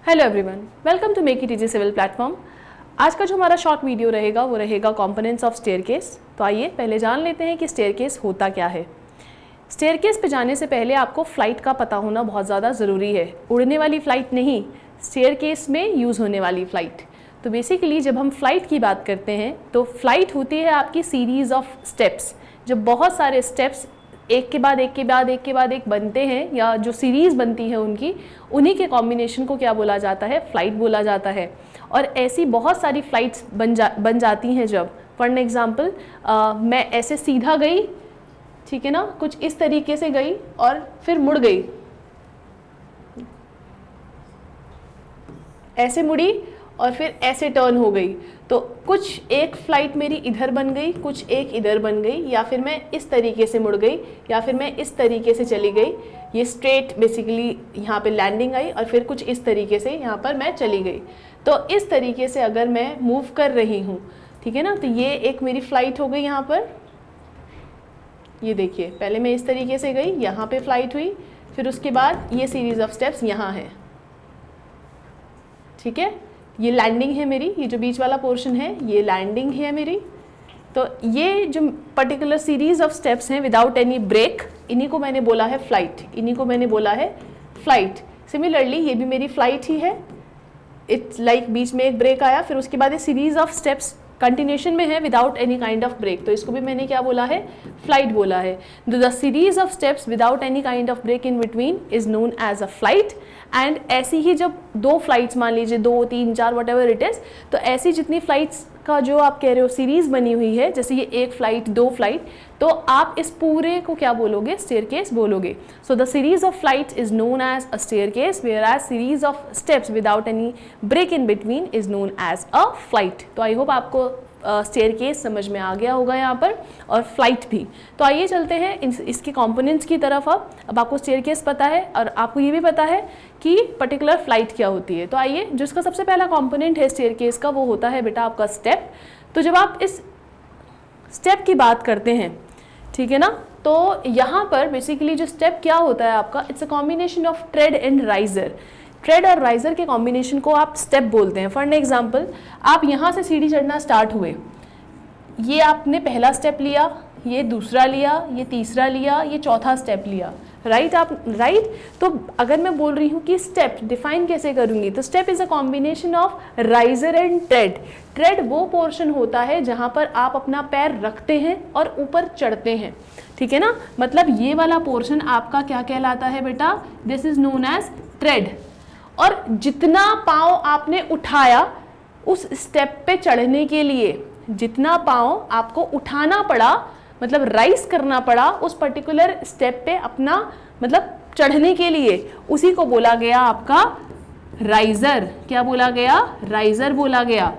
Hello everyone, welcome to make it easy civil platform. आज का जो हमारा शॉर्ट वीडियो रहेगा वो रहेगा कंपोनेंट्स ऑफ स्टेयरकेस। तो आइए पहले जान लेते हैं कि स्टेयरकेस होता क्या है। स्टेयरकेस पे जाने से पहले आपको फ़्लाइट का पता होना बहुत ज़्यादा ज़रूरी है। उड़ने वाली फ़्लाइट नहीं, स्टेयरकेस में यूज़ होने वाली फ़्लाइट। तो बेसिकली जब हम फ़्लाइट की बात करते हैं तो फ़्लाइट होती है आपकी सीरीज़ ऑफ स्टेप्स। जब बहुत सारे स्टेप्स एक के बाद एक के बाद एक के बाद एक बनते हैं या जो सीरीज़ बनती है उनकी, उन्हीं के कॉम्बिनेशन को क्या बोला जाता है? फ़्लाइट बोला जाता है। और ऐसी बहुत सारी फ़्लाइट्स बन जाती हैं जब, फॉर एन एग्ज़ाम्पल, मैं ऐसे सीधा गई, ठीक है ना, कुछ इस तरीके से गई और फिर मुड़ गई, ऐसे मुड़ी और फिर ऐसे टर्न हो गई। तो कुछ एक फ़्लाइट मेरी इधर बन गई, कुछ एक इधर बन गई, या फिर मैं इस तरीके से मुड़ गई, या फिर मैं इस तरीके से चली गई। ये स्ट्रेट बेसिकली यहाँ पे लैंडिंग आई और फिर कुछ इस तरीके से यहाँ पर मैं चली गई। तो इस तरीके से अगर मैं मूव कर रही हूँ, ठीक है ना, तो ये एक मेरी फ़्लाइट हो गई। यहाँ पर ये देखिए, पहले मैं इस तरीके से गई, यहाँ पे फ़्लाइट हुई, फिर उसके बाद ये सीरीज़ ऑफ स्टेप्स यहाँ है, ठीक है। ये लैंडिंग है मेरी, ये जो बीच वाला पोर्शन है ये लैंडिंग है मेरी। तो ये जो पर्टिकुलर सीरीज ऑफ स्टेप्स हैं विदाउट एनी ब्रेक, इन्हीं को मैंने बोला है फ्लाइट, इन्हीं को मैंने बोला है फ्लाइट। सिमिलरली ये भी मेरी फ्लाइट ही है। इट्स लाइक बीच में एक ब्रेक आया, फिर उसके बाद ये सीरीज ऑफ स्टेप्स कंटिन्यूशन में है without any kind of break, तो इसको भी मैंने क्या बोला है? फ्लाइट बोला है। The series of steps without any kind of break in between is known as a flight. And ऐसी ही जब दो फ्लाइट्स, मान लीजिए 2, 3, 4 वट एवर इट इज़, तो ऐसी जितनी फ्लाइट्स का जो आप कह रहे हो सीरीज़ बनी हुई है, जैसे ये एक फ्लाइट, दो फ्लाइट, तो आप इस पूरे को क्या बोलोगे? स्टेयरकेस बोलोगे। So the series of flights is known as a staircase, whereas series of steps without any break in between is known as a flight. तो आई होप आपको स्टेयरकेस समझ में आ गया होगा यहाँ पर, और फ्लाइट भी। तो आइए चलते हैं इसके कंपोनेंट्स की तरफ। अब आपको स्टेयरकेस पता है और आपको ये भी पता है कि पर्टिकुलर फ्लाइट क्या होती है। तो आइए, जिसका सबसे पहला कंपोनेंट है स्टेयरकेस का, वो होता है बेटा आपका स्टेप। तो जब आप इस स्टेप की बात करते हैं, ठीक है ना, तो यहाँ पर बेसिकली जो स्टेप क्या होता है आपका, it's a combination of trade and riser. Trade और राइजर के कॉम्बिनेशन को आप स्टेप बोलते हैं। फॉर एन एग्जाम्पल, आप यहाँ से सीढ़ी चढ़ना स्टार्ट हुए, ये आपने पहला स्टेप लिया, ये दूसरा लिया, ये तीसरा लिया, ये चौथा स्टेप लिया, राइट। तो अगर मैं बोल रही हूँ कि स्टेप डिफाइन कैसे करूँगी, तो step is a combination of riser and trade. Trade वो पोर्शन होता है जहाँ पर आप अपना पैर रखते हैं और ऊपर चढ़ते हैं, ठीक है ना। मतलब ये वाला पोर्शन आपका क्या कहलाता है बेटा? This is known as tread. और जितना पाँव आपने उठाया उस स्टेप पे चढ़ने के लिए, जितना पाँव आपको उठाना पड़ा, मतलब राइज करना पड़ा उस पर्टिकुलर स्टेप पे अपना, मतलब चढ़ने के लिए, उसी को बोला गया आपका राइजर। क्या बोला गया? राइजर बोला गया,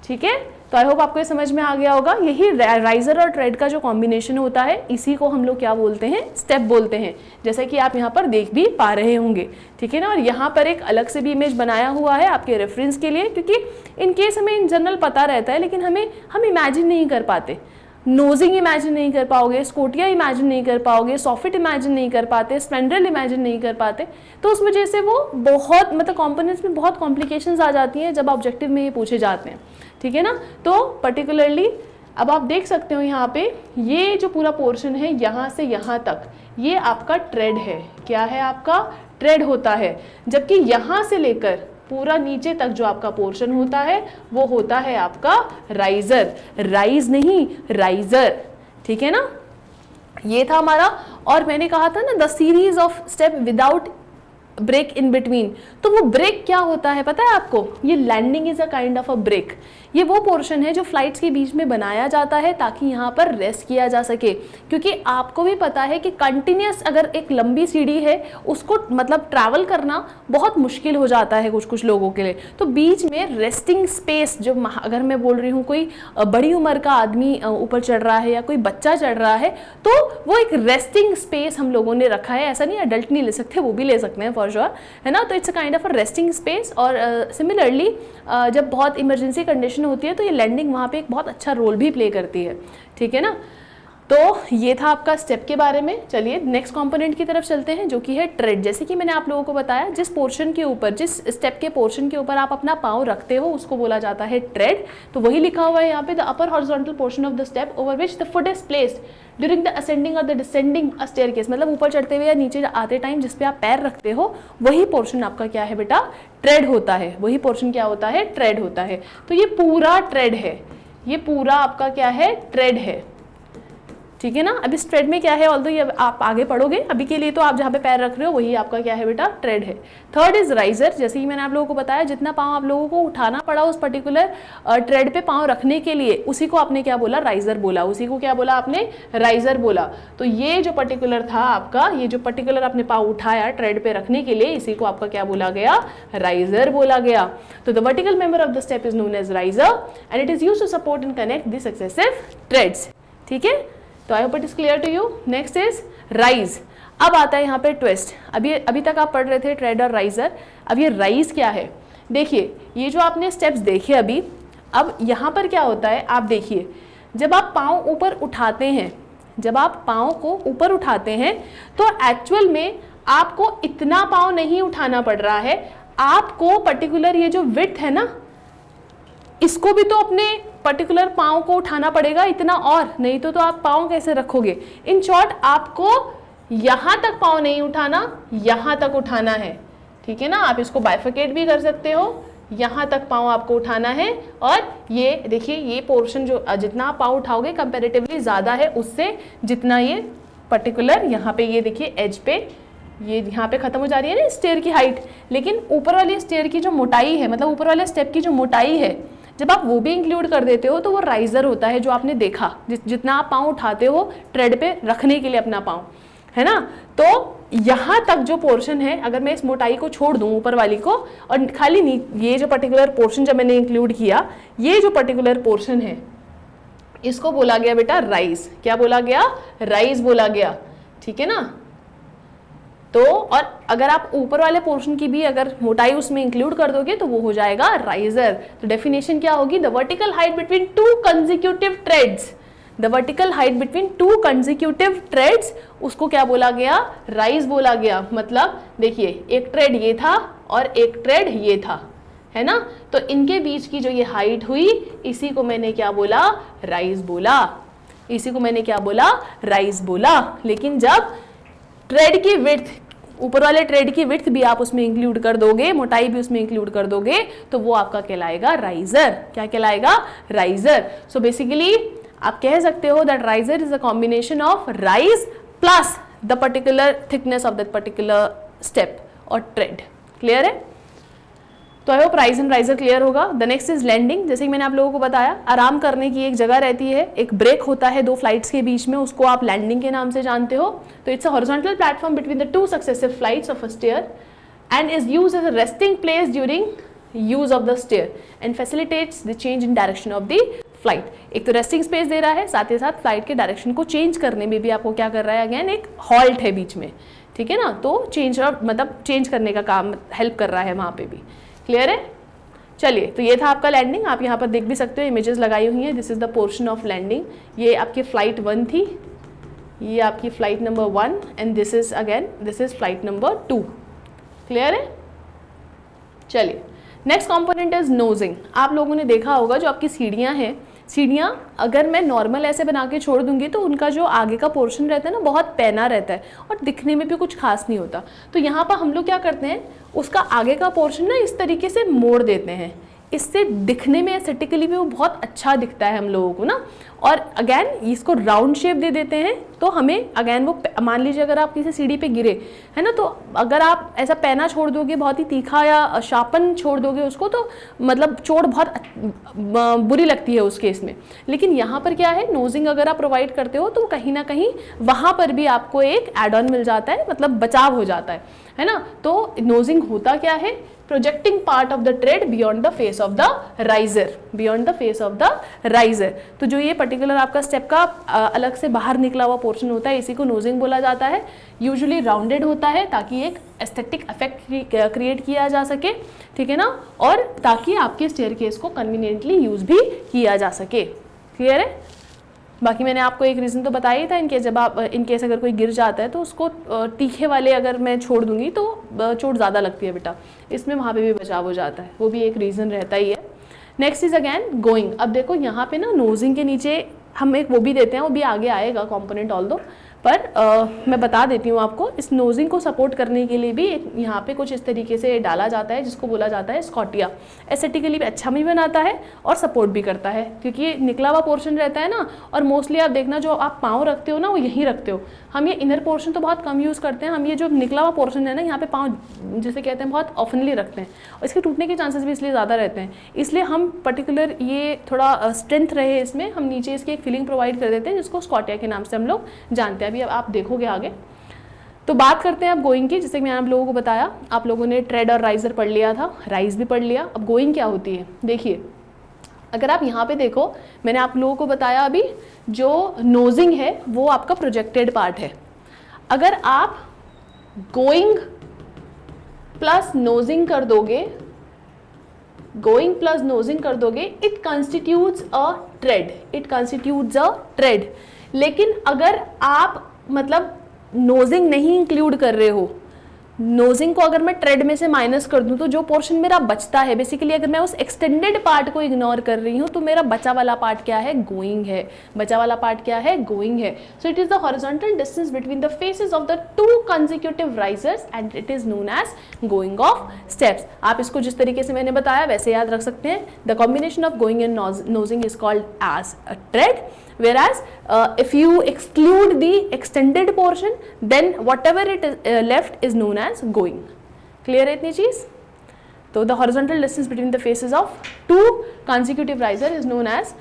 ठीक है। तो आई होप आपको ये समझ में आ गया होगा। यही राइजर और ट्रेड का जो कॉम्बिनेशन होता है, इसी को हम लोग क्या बोलते हैं? स्टेप बोलते हैं, जैसे कि आप यहाँ पर देख भी पा रहे होंगे, ठीक है ना। और यहाँ पर एक अलग से भी इमेज बनाया हुआ है आपके रेफरेंस के लिए, क्योंकि इन केस हमें इन जनरल पता रहता है, लेकिन हम इमेजिन नहीं कर पाते। नोजिंग इमेजिन नहीं कर पाओगे, स्कोटिया इमेजिन नहीं कर पाओगे, सॉफिट इमेजिन नहीं कर पाते, स्पेंड्रेल इमेजिन नहीं कर पाते। तो उस वजह से वो बहुत, मतलब कॉम्पोनेंट्स में बहुत कॉम्प्लिकेशंस आ जाती हैं जब ऑब्जेक्टिव में ये पूछे जाते हैं, ठीक है ना। तो पर्टिकुलरली अब आप देख सकते हो यहाँ पे, ये जो पूरा पोर्शन है यहाँ से यहाँ तक, ये आपका ट्रेड है। क्या है? आपका ट्रेड होता है। जबकि यहाँ से लेकर पूरा नीचे तक जो आपका पोर्शन होता है वो होता है आपका राइजर। राइज नहीं, राइजर, ठीक है ना। ये था हमारा। और मैंने कहा था ना, the series of step without break in between, तो वो ब्रेक क्या होता है पता है आपको? ये landing is a kind of a break. ये वो पोर्शन है जो फ्लाइट्स के बीच में बनाया जाता है ताकि यहाँ पर रेस्ट किया जा सके, क्योंकि आपको भी पता है कि कंटिन्यूस अगर एक लंबी सीढ़ी है उसको मतलब ट्रैवल करना बहुत मुश्किल हो जाता है कुछ कुछ लोगों के लिए। तो बीच में रेस्टिंग स्पेस, जो अगर मैं बोल रही हूँ कोई बड़ी उम्र का आदमी ऊपर चढ़ रहा है या कोई बच्चा चढ़ रहा है, तो वो एक रेस्टिंग स्पेस हम लोगों ने रखा है। ऐसा नहीं अडल्ट नहीं ले सकते, वो भी ले सकते हैं फॉर श्योर, है ना। तो it's a kind of a resting space. और सिमिलरली जब बहुत इमरजेंसी कंडीशन होती है तो ये लैंडिंग वहाँ पे एक बहुत अच्छा रोल भी प्ले करती है, ठीक है ना। तो ये था आपका स्टेप के बारे में। चलिए नेक्स्ट कंपोनेंट की तरफ चलते हैं, जो कि है ट्रेड। जैसे कि मैंने आप लोगों को बताया, जिस पोर्शन के ऊपर, जिस स्टेप के पोर्शन के ऊपर आप अपना पाँव रखते हो उसको बोला जाता है ट्रेड। तो वही लिखा हुआ है यहाँ पे, the upper horizontal portion of the step over which the foot is placed during the ascending और द डिसेंडिंग अ स्टेयरकेस। मतलब ऊपर चढ़ते हुए या नीचे आते टाइम जिस पे आप पैर रखते हो वही पोर्शन आपका क्या है बेटा, ट्रेड होता है। वही पोर्शन क्या होता है, ट्रेड होता है। तो ये पूरा ट्रेड है, ये पूरा आपका क्या है, ट्रेड है, ठीक है ना। अब इस ट्रेड में क्या है, ऑल्दो ये आप आगे पढ़ोगे, अभी के लिए तो आप जहाँ पे पैर रख रहे हो वही आपका क्या है बेटा, ट्रेड है। Third is riser. जैसे कि मैंने आप लोगों को बताया, जितना पाँव आप लोगों को उठाना पड़ा उस पर्टिकुलर ट्रेड पे पाँव रखने के लिए, उसी को आपने क्या बोला, राइजर बोला। उसी को क्या बोला आपने, राइजर बोला। तो ये जो पर्टिकुलर था आपका, ये जो पर्टिकुलर आपने पाँव उठाया ट्रेड पे रखने के लिए, इसी को आपका क्या बोला गया, राइजर बोला गया। तो the vertical member of the step is known as riser and it is used to support and connect the successive treads. ठीक है, तो I hope it is clear to you. Next is rise. अब आता है यहाँ पे twist. अभी तक आप पढ़ रहे थे ट्रेड और राइजर, अब ये राइज क्या है। देखिए ये जो आपने स्टेप्स देखे अभी, अब यहाँ पर क्या होता है, आप देखिए, जब आप पाँव ऊपर उठाते हैं, जब आप पाँव को ऊपर उठाते हैं तो एक्चुअल में आपको इतना पाँव नहीं उठाना पड़ रहा है, आपको पर्टिकुलर ये जो विड्थ है ना, इसको भी तो अपने पर्टिकुलर पाँव को उठाना पड़ेगा इतना, और नहीं तो आप पाँव कैसे रखोगे। इन शॉर्ट आपको यहाँ तक पाँव नहीं उठाना, यहाँ तक उठाना है, ठीक है ना। आप इसको बाइफिकेट भी कर सकते हो, यहाँ तक पाँव आपको उठाना है। और ये देखिए, ये पोर्शन जो जितना आप पाँव उठाओगे कंपैरेटिवली ज़्यादा है उससे जितना ये पर्टिकुलर यहाँ पे, ये देखिए एज पे, ये यहाँ पे खत्म हो जा रही है ना स्टेयर की हाइट, लेकिन ऊपर वाली स्टेयर की जो मोटाई है, मतलब ऊपर वाले स्टेप की जो मोटाई है, जब आप वो भी इंक्लूड कर देते हो तो वो राइजर होता है, जो आपने देखा, जितना आप पाँव उठाते हो ट्रेड पे रखने के लिए अपना पाँव, है ना। तो यहाँ तक जो पोर्शन है, अगर मैं इस मोटाई को छोड़ दूँ ऊपर वाली को, और खाली ये जो पर्टिकुलर पोर्शन जब मैंने इंक्लूड किया, ये जो पर्टिकुलर पोर्शन है इसको बोला गया बेटा राइज। क्या बोला गया, राइज बोला गया, ठीक है ना। तो और अगर आप ऊपर वाले पोर्शन की भी अगर मोटाई उसमें इंक्लूड कर दोगे तो वो हो जाएगा राइजर। तो डेफिनेशन क्या होगी, the vertical height between two consecutive treads, the vertical height between two consecutive treads, उसको क्या बोला गया, राइज बोला गया। मतलब देखिए, एक ट्रेड ये था और एक ट्रेड ये था, है ना। तो इनके बीच की जो ये हाइट हुई, इसी को मैंने क्या बोला, राइज बोला। इसी को मैंने क्या बोला, राइज बोला। लेकिन जब ट्रेड की विड्थ, ऊपर वाले ट्रेड की विड्थ भी आप उसमें इंक्लूड कर दोगे, मोटाई भी उसमें इंक्लूड कर दोगे, तो वो आपका कहलाएगा राइजर। क्या कहलाएगा, राइजर। सो बेसिकली आप कह सकते हो that riser is a combination of rise plus the particular thickness of that particular step और ट्रेड। क्लियर है। तो I hope rise and riser clear होगा। The next is landing. जैसे कि मैंने आप लोगों को बताया, आराम करने की एक जगह रहती है, एक ब्रेक होता है दो फ्लाइट्स के बीच में, उसको आप लैंडिंग के नाम से जानते हो। तो it's a horizontal platform between the two successive flights of a stair and is used as a resting place during use of the stair and facilitates the change in direction of the flight. एक तो resting space दे रहा है, साथ ही साथ flight के direction को change करने में भी आपको क्या कर रहा है, अगेन एक हॉल्ट है बीच में, ठीक है ना। तो चेंज मतलब चेंज करने का काम हेल्प कर रहा है वहाँ पे भी। क्लियर है। चलिए, तो ये था आपका लैंडिंग। आप यहाँ पर देख भी सकते हो, इमेजेस लगाई हुई हैं। This is the portion of landing. ये आपकी फ्लाइट 1 थी, ये आपकी flight number 1 and this is again this is flight number 2। Clear है। चलिए, नेक्स्ट कंपोनेंट इज नोजिंग। आप लोगों ने देखा होगा, जो आपकी सीढ़ियाँ हैं, सीढ़ियाँ अगर मैं नॉर्मल ऐसे बना के छोड़ दूंगी तो उनका जो आगे का पोर्शन रहता है ना, बहुत पैना रहता है और दिखने में भी कुछ खास नहीं होता। तो यहाँ पर हम लोग क्या करते हैं, उसका आगे का पोर्शन ना इस तरीके से मोड़ देते हैं, इससे दिखने में एस्थेटिकली भी वो बहुत अच्छा दिखता है हम लोगों को ना। और अगेन इसको राउंड शेप दे देते हैं, तो हमें अगेन वो, मान लीजिए अगर आप किसी सीढ़ी पे गिरे, है ना, तो अगर आप ऐसा पैना छोड़ दोगे, बहुत ही तीखा या शार्पन छोड़ दोगे उसको, तो मतलब चोट बहुत बुरी लगती है उस केस में। लेकिन यहाँ पर क्या है, नोजिंग अगर आप प्रोवाइड करते हो तो कहीं ना कहीं वहाँ पर भी आपको एक एड ऑन मिल जाता है, मतलब बचाव हो जाता है ना। तो नोजिंग होता क्या है, projecting part of the trade beyond the face of the riser, beyond the face of the riser. तो जो ये पर्टिकुलर आपका स्टेप का अलग से बाहर निकला हुआ पोर्शन होता है, इसी को नोजिंग बोला जाता है। यूजुअली राउंडेड होता है ताकि एक एस्थेटिक इफेक्ट क्रिएट किया जा सके, ठीक है ना, और ताकि आपके स्टेयरकेस को कन्वीनियंटली यूज भी किया जा सके। क्लियर है। बाकी मैंने आपको एक रीज़न तो बताया ही था, इनकेस जब आप इनकेस अगर कोई गिर जाता है तो उसको तीखे वाले अगर मैं छोड़ दूंगी तो चोट ज़्यादा लगती है बेटा, इसमें वहाँ पे भी बचाव हो जाता है, वो भी एक रीज़न रहता ही है। Next is again going. अब देखो यहाँ पे ना नोजिंग के नीचे हम एक वो भी देते हैं, वो भी आगे आएगा कंपोनेंट ऑल दो, पर मैं बता देती हूँ आपको, इस नोजिंग को सपोर्ट करने के लिए भी यहाँ पे कुछ इस तरीके से डाला जाता है जिसको बोला जाता है स्कॉटिया। एस्थेटिकली भी अच्छा भी बनाता है और सपोर्ट भी करता है, क्योंकि ये निकला हुआ पोर्शन रहता है ना, और मोस्टली आप देखना जो आप पाँव रखते हो ना वो यहीं रखते हो। हम ये इनर पोर्शन तो बहुत कम यूज़ करते हैं, हम ये जो निकला हुआ पोर्शन है ना यहाँ पे पाँव जिसे कहते हैं बहुत ऑफनली रखते हैं, और इसके टूटने के चांसेस भी इसलिए ज़्यादा रहते हैं, इसलिए हम पर्टिकुलर ये थोड़ा स्ट्रेंथ रहे इसमें, हम नीचे इसकी एक फीलिंग प्रोवाइड कर देते हैं जिसको स्कॉटिया के नाम से हम लोग जानते हैं। अभी अब आप देखोगे आगे। तो बात करते हैं अब गोइंग की, जैसे कि मैंने आप लोगों को बताया, आप लोगों ने ट्रेड और राइजर पढ़ लिया था, राइज भी पढ़ लिया। अब गोइंग क्या होती है, देखिए अगर आप यहाँ पे देखो, मैंने आप लोगों को बताया अभी जो नोजिंग है वो आपका प्रोजेक्टेड पार्ट है। अगर आप गोइंग प्लस नोजिंग कर दोगे, गोइंग प्लस नोजिंग कर दोगे, it constitutes a trade, it constitutes a trade. लेकिन अगर आप मतलब नोजिंग नहीं इंक्लूड कर रहे हो, नोजिंग को अगर मैं ट्रेड में से माइनस कर दूं तो जो पोर्शन मेरा बचता है, बेसिकली अगर मैं उस एक्सटेंडेड पार्ट को इग्नोर कर रही हूं तो मेरा बचा वाला पार्ट क्या है, गोइंग है। बचा वाला पार्ट क्या है, गोइंग है। So it is the horizontal distance between the faces of the two consecutive risers and it is known as going of steps. आप इसको जिस तरीके से मैंने बताया वैसे याद रख सकते हैं। The combination of going and nosing is called as a tread, whereas if you exclude the extended portion then whatever it is left is known as going. Clear है इतनी चीज? तो the horizontal distance between the faces of two consecutive riser is known as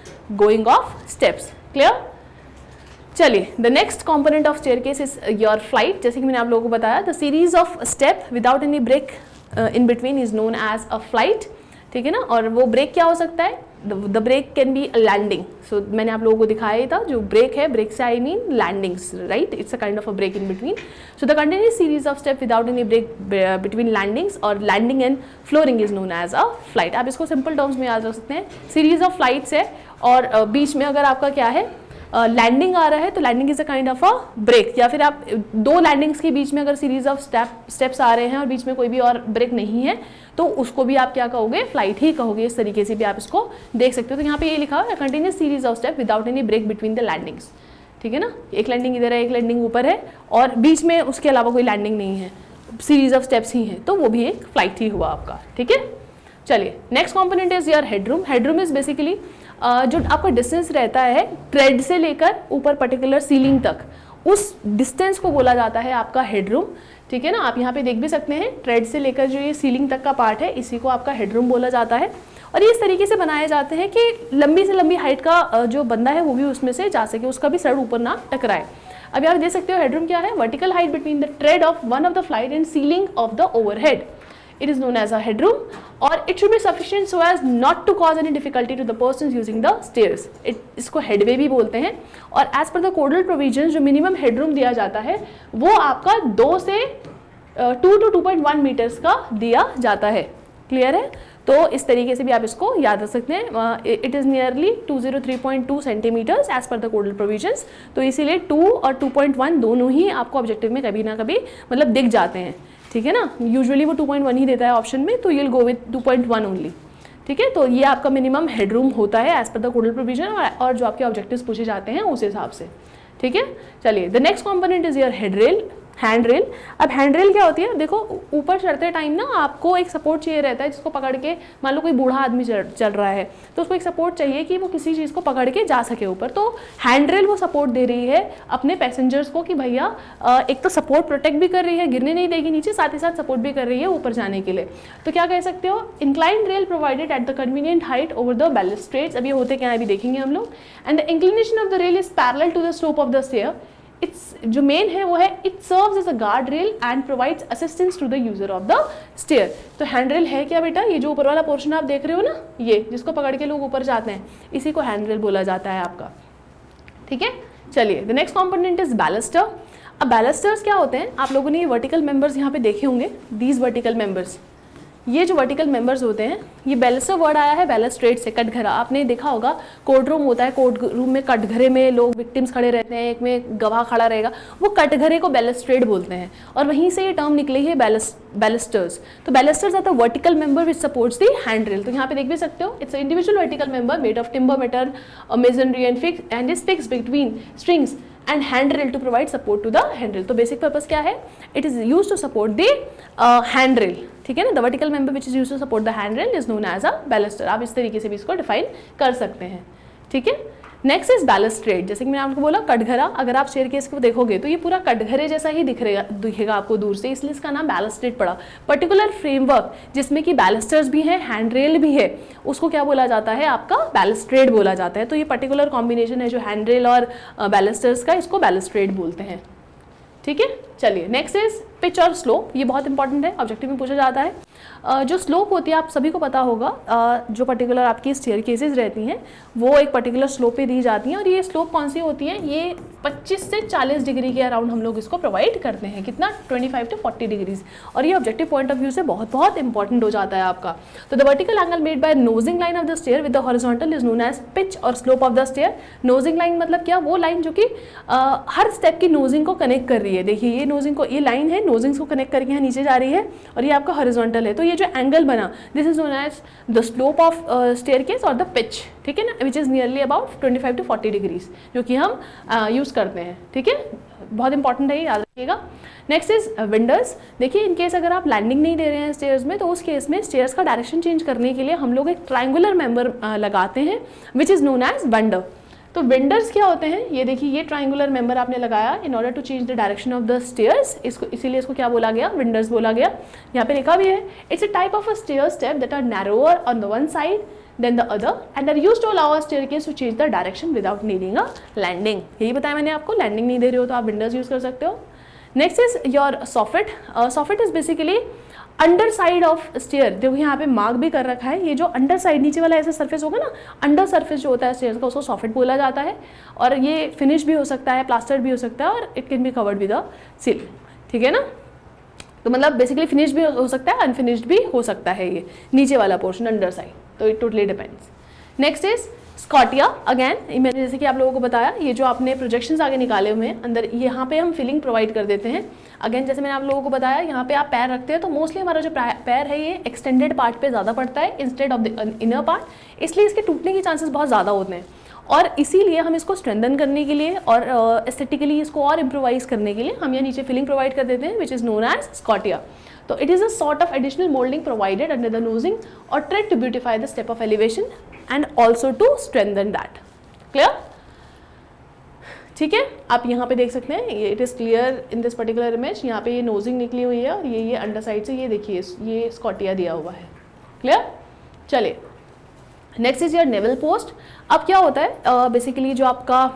going of steps. Clear? चलिए, the next component of staircase is your flight. जैसे कि मैंने आप लोगों को बताया, the series of step without any break in between is known as a flight. ठीक है ना, और वो ब्रेक क्या हो सकता है, the break can be landing. So मैंने आप लोगों को दिखाया ही था, जो ब्रेक है, ब्रेक से I mean landings, right, it's a kind of a break in between. So the continuous series of step without any break between landings और landing and flooring is known as a flight. आप इसको simple terms में याद रख सकते हैं, series of flights है और बीच में अगर आपका क्या है लैंडिंग आ रहा है तो landing is a kind of a break, या फिर आप दो लैंडिंग्स के बीच में अगर सीरीज ऑफ स्टेप्स आ रहे हैं और बीच में कोई भी और ब्रेक नहीं है तो उसको भी आप क्या कहोगे, फ्लाइट ही कहोगे। इस तरीके से भी आप इसको देख सकते हो। तो यहाँ पे ये लिखा हुआ है continuous series of step without any break between the landings. ठीक है ना, एक लैंडिंग इधर है, एक लैंडिंग ऊपर है और बीच में उसके अलावा कोई लैंडिंग नहीं है, सीरीज ऑफ स्टेप्स ही है, तो वो भी एक फ्लाइट ही हुआ आपका। ठीक है, चलिए next component is your headroom. Headroom is basically जो आपका डिस्टेंस रहता है ट्रेड से लेकर ऊपर पर्टिकुलर सीलिंग तक, उस डिस्टेंस को बोला जाता है आपका हेडरूम। ठीक है ना, आप यहाँ पे देख भी सकते हैं, ट्रेड से लेकर जो ये सीलिंग तक का पार्ट है इसी को आपका हेडरूम बोला जाता है। और ये इस तरीके से बनाए जाते हैं कि लंबी से लंबी हाइट का जो बंदा है वो भी उसमें से जा सके, उसका भी सर ऊपर ना टकराए। अभी आप देख सकते हो हेडरूम क्या है, vertical height between the trade off one of the flight and ceiling of the overhead, it is known as a headroom, or it should be sufficient so as not to cause any difficulty to the persons using the stairs. इसको headway भी बोलते हैं। और as per the codal provisions जो minimum headroom दिया जाता है वो आपका 2 से 2 to 2.1 मीटर्स का दिया जाता है। क्लियर है, तो इस तरीके से भी आप इसको याद रख सकते हैं। It is nearly 203.2 centimeters as per the codal provisions. तो इसीलिए 2 और 2.1 दोनों ही आपको ऑब्जेक्टिव में कभी ना कभी मतलब दिख जाते हैं। ठीक है ना, यूजुअली वो 2.1 ही देता है ऑप्शन में, तो यूल गो विद 2.1 ओनली। ठीक है, तो ये आपका मिनिमम हेडरूम होता है as per the codal provision और जो आपके ऑब्जेक्टिव्स पूछे जाते हैं उस हिसाब से। ठीक है, चलिए the next component is your head rail, hand rail. अब हैंड रेल क्या होती है, देखो ऊपर चढ़ते टाइम ना आपको एक सपोर्ट चाहिए रहता है जिसको पकड़ के, मान लो कोई बूढ़ा आदमी चल रहा है तो उसको एक सपोर्ट चाहिए कि वो किसी चीज़ को पकड़ के जा सके ऊपर, तो हैंड रेल वो सपोर्ट दे रही है अपने पैसेंजर्स को कि भैया एक तो सपोर्ट प्रोटेक्ट भी कर रही है, गिरने नहीं देगी नीचे, साथ ही साथ सपोर्ट भी कर रही है ऊपर जाने के लिए। तो क्या कह सकते हो, inclined rail provided at the convenient height over the balustrades. अब ये होते क्या है अभी देखेंगे हम लोग। And the inclination of the rail is parallel to the slope of the stair. It's जो मेन है वो है it serves as a guard rail and provides assistance to the user of the stair. तो hand rail है क्या बेटा, ये जो ऊपर वाला पोर्शन आप देख रहे हो ना, ये जिसको पकड़ के लोग ऊपर जाते हैं, इसी को हैंड रेल बोला जाता है आपका। ठीक है, चलिए द नेक्स्ट कॉम्पोनेंट इज बैलस्टर। अब बैलस्टर्स क्या होते हैं, आप लोगों ने ये वर्टिकल मेंबर्स यहाँ पे देखे होंगे, दीज वर्टिकल मेंबर्स, ये जो वर्टिकल मेंबर्स होते हैं, ये बैलस्टर वर्ड आया है बैलस्ट्रेट से, कटघरा। आपने देखा होगा कोर्ट रूम होता है, कोर्ट रूम में कटघरे में लोग विक्टिम्स खड़े रहते हैं, एक में गवाह खड़ा रहेगा, वो कटघरे को बैलस्ट्रेट बोलते हैं, और वहीं से ये टर्म निकली है बैलस्टर्स। तो balusters are the vertical member which supports the hand rail. तो यहाँ पे देख भी सकते हो, it's individual vertical member made of timber, metal, masonry and is fixed between strings and handrail to provide support to the handrail। तो basic purpose क्या है, it is used to support the handrail, ठीक है ना। the vertical member which is used to support the handrail is known as a baluster। आप इस तरीके से भी इसको डिफाइन कर सकते हैं, ठीक है। Next is balustrade. जैसे कि मैंने आपको बोला कटघरा, अगर आप स्टेयरकेस को देखोगे तो ये पूरा कटघरे जैसा ही दिखेगा आपको दूर से, इसलिए इसका नाम बैलस्ट्रेट पड़ा। पर्टिकुलर फ्रेमवर्क जिसमें कि बैलस्टर्स भी हैं, हैंडरेल भी है, उसको क्या बोला जाता है, आपका बैलस्ट्रेट बोला जाता है। तो ये पर्टिकुलर कॉम्बिनेशन है जो हैंडरेल और बैलस्टर्स का, इसको बैलस्ट्रेट बोलते हैं, ठीक है। चलिए नेक्स्ट इज पिच और स्लोप। ये बहुत इंपॉर्टेंट है, ऑब्जेक्टिव में पूछा जाता है। जो स्लोप होती है आप सभी को पता होगा, जो पर्टिकुलर आपकी स्टेयरकेसेस रहती हैं वो एक पर्टिकुलर स्लोप पे दी जाती हैं, और ये स्लोप कौन सी होती है, ये 25 से 40 डिग्री के अराउंड हम लोग इसको प्रोवाइड करते हैं। कितना, 25 to 40 डिग्रीज। और ये ऑब्जेक्टिव पॉइंट ऑफ व्यू से बहुत बहुत इंपॉर्टेंट हो जाता है आपका। तो the vertical angle made by nosing line of the stair with the horizontal is known as pitch और slope of the stair. Nosing line मतलब क्या, वो लाइन जो कि हर स्टेप की नोजिंग को कनेक्ट कर रही है। देखिए ये नोजिंग को, ये लाइन है नोजिंग्स को कनेक्ट करके यहाँ नीचे जा रही है, और ये आपका हॉरिजॉन्टल है। तो ये जो एंगल बना, this is known as the slope of staircase और द पिच, ठीक है ना, which is nearly about 25 to 40 degrees, जो कि हम यूज करते हैं, ठीक है। बहुत इंपॉर्टेंट है, याद रखिएगा। Next is विंडर्स। देखिए इन केस अगर आप लैंडिंग नहीं दे रहे हैं स्टेयर्स में, तो उस केस में स्टेयर्स का डायरेक्शन चेंज करने के लिए हम लोग एक ट्राइंगुलर मेंबर लगाते हैं which is known as winder. तो विंडर्स क्या होते हैं, ये देखिए ये ट्राइंगुलर मेंबर आपने लगाया in order to change the direction of the stairs, इसको इसीलिए इसको क्या बोला गया, विंडर्स बोला गया। यहाँ पे लिखा भी है, it's a type of a stair step that are narrower on the one side than the other and are used to allow a staircase to change the direction without needing a landing. यही बताया मैंने आपको, landing नहीं दे रहे हो तो आप विंडर्स use कर सकते हो। Next is your soffit. Soffit is basically under side of stair. देखो यहाँ पे मार्क भी कर रखा है, ये जो अंडर साइड नीचे वाला ऐसा सरफेस होगा ना, अंडर सरफेस जो होता है स्टेयर का, उसको सॉफिट बोला जाता है। और ये फिनिश भी हो सकता है, प्लास्टर भी हो सकता है, और it can be covered with a seal, ठीक है ना। तो मतलब बेसिकली फिनिश भी हो सकता है, अनफिनिश्ड भी हो सकता है ये नीचे वाला पोर्शन अंडर साइड, तो it totally depends. Next is Scotia. Again मैंने जैसे कि आप लोगों को बताया, ये जो आपने प्रोजेक्शंस आगे निकाले हुए हैं अंदर, यहाँ पे हम फिलिंग प्रोवाइड कर देते हैं। अगेन जैसे मैंने आप लोगों को बताया, यहाँ पे आप पैर रखते हैं तो मोस्टली हमारा जो पैर है ये एक्सटेंडेड पार्ट पे ज़्यादा पड़ता है instead of the inner part, इसलिए इसके टूटने के चांसेस बहुत ज़्यादा होते हैं। और इसीलिए हम इसको स्ट्रेंथन करने के लिए और एस्थेटिकली इसको और इम्प्रोवाइज करने के लिए हम यहाँ नीचे फिलिंग प्रोवाइड कर देते हैं which is known as scotia. तो it is a sort of additional molding provided under the nosing or thread to beautify the step of elevation and also to strengthen that. Clear? ठीक है, आप यहाँ पे देख सकते हैं, ये it is clear in this particular image. यहाँ पे ये नोजिंग निकली हुई है और ये अंडर साइड से ये देखिए ये स्कॉटिया दिया हुआ है। क्लियर? चलिए next is your naval post. अब क्या होता है बेसिकली जो आपका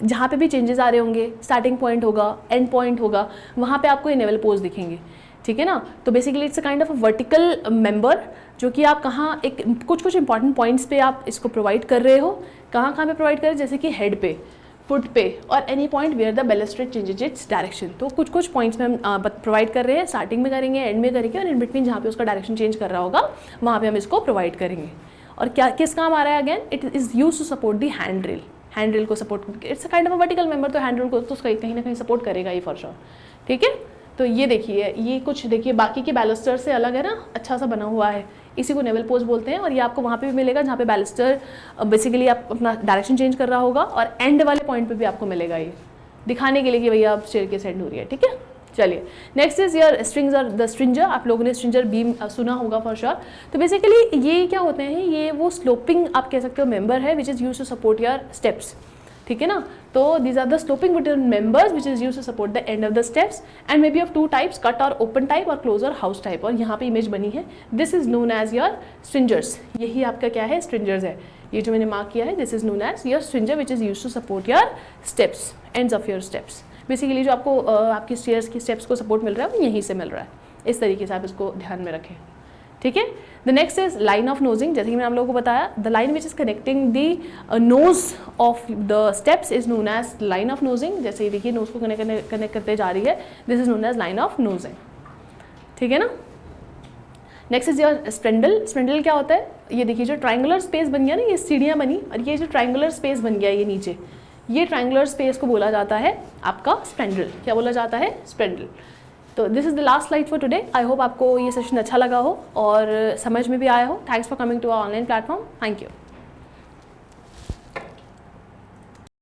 जहाँ पे भी चेंजेस आ रहे होंगे, स्टार्टिंग पॉइंट होगा, एंड पॉइंट होगा, वहाँ पे आपको ये नेवल पोस्ट दिखेंगे, ठीक है ना। तो basically it's a kind of a vertical member जो कि आप कहाँ एक कुछ इंपॉर्टेंट पॉइंट्स पे आप इसको प्रोवाइड कर रहे हो। कहाँ पे प्रोवाइड कर रहे हैं, जैसे कि हेड पे, फुट पे, और any point where the balustrade changes its direction. तो कुछ पॉइंट्स में हम प्रोवाइड कर रहे हैं, स्टार्टिंग में करेंगे, एंड में करेंगे, और इन बिटवीन जहाँ पे उसका डायरेक्शन चेंज कर रहा होगा वहाँ पे हम इसको प्रोवाइड करेंगे। और क्या किस काम आ रहा है, again it is use to support the hand rail. Hand rail को support, it's a kind of a vertical member, तो हैंड रेल को तो कहीं ना कहीं सपोर्ट करेगा ये फॉर श्योर, ठीक है। तो ये देखिए, ये कुछ देखिए बाकी के बैलस्टर से अलग है ना, अच्छा सा बना हुआ है, इसी को नेवल पोस्ट बोलते हैं। और ये आपको वहाँ पे भी मिलेगा जहाँ पे बैलस्टर बेसिकली आप अपना डायरेक्शन चेंज कर रहा होगा, और एंड वाले पॉइंट पे भी आपको मिलेगा, ये दिखाने के लिए कि भैया आप स्टेयर के साइड हो रही है, ठीक है। चलिए नेक्स्ट इज योर स्ट्रिंग्स और द स्ट्रिंजर। आप लोगों ने स्ट्रिंजर बीम सुना होगा फॉर श्योर। तो बेसिकली ये क्या होते हैं, ये वो स्लोपिंग आप कह सकते हो मेंबर है which is use to support your steps, ठीक है ना। तो these are the sloping wooden members which is use to support the end of the steps and may be of two types, cut और open type और close और house type. और यहाँ पे इमेज बनी है, this is known as your stringers. यही आपका क्या है, स्ट्रिंजर्स है। ये जो मैंने मार्क किया है, this is known as your stringer which is use to support your steps, ends of your steps. Basically जो आपको आपकी स्टेयर्स की स्टेप्स को सपोर्ट मिल रहा है वो यहीं से मिल रहा है। इस तरीके से आप इसको ध्यान में रखें, ठीक है। The next is line of nosing. जैसे कि मैंने आप लोगों को बताया, the line which is connecting the nose of the steps is known as line of nosing. जैसे देखिए नोज को कनेक्ट करते जा रही है, this is known as line of nosing, ठीक है ना। Next is your spindle. Spindle क्या होता है, ये देखिए जो ट्रायंगुलर स्पेस बन गया ना, ये सीढ़ियाँ बनी और ये जो ट्रायंगुलर स्पेस बन गया ये नीचे, ये ट्रायंगुलर स्पेस को बोला जाता है आपका स्पेंडल। क्या बोला जाता है, स्पेंडल। तो this is the last slide for today. I hope आपको ये सेशन अच्छा लगा हो और समझ में भी आया हो। Thanks for coming to our online platform. Thank you.